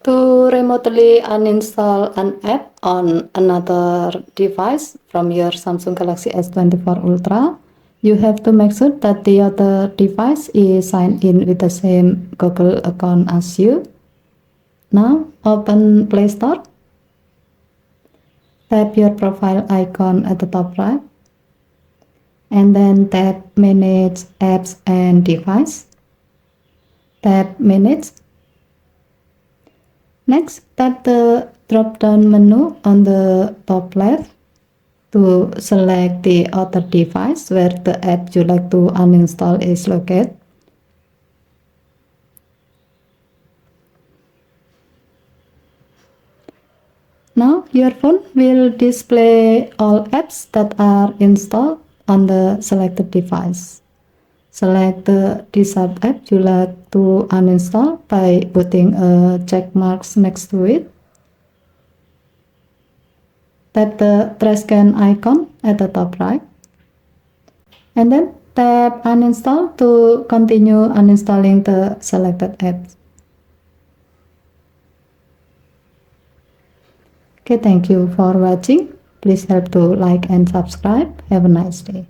To remotely uninstall an app on another device from your Samsung Galaxy S24 Ultra, you have to make sure that the other device is signed in with the same Google account as you. Now, open Play Store. Tap your profile icon at the top right, and then tap Manage Apps and Device. Tap Manage. Next, tap the drop-down menu on the top left to select the other device where the app you like to uninstall is located. Now your phone will display all apps that are installed on the selected device. Select the desired app you like to uninstall by putting a check mark next to it. Tap the trash can icon at the top right, and then tap uninstall to continue uninstalling the selected apps. Okay, thank you for watching. Please help to like and subscribe. Have a nice day.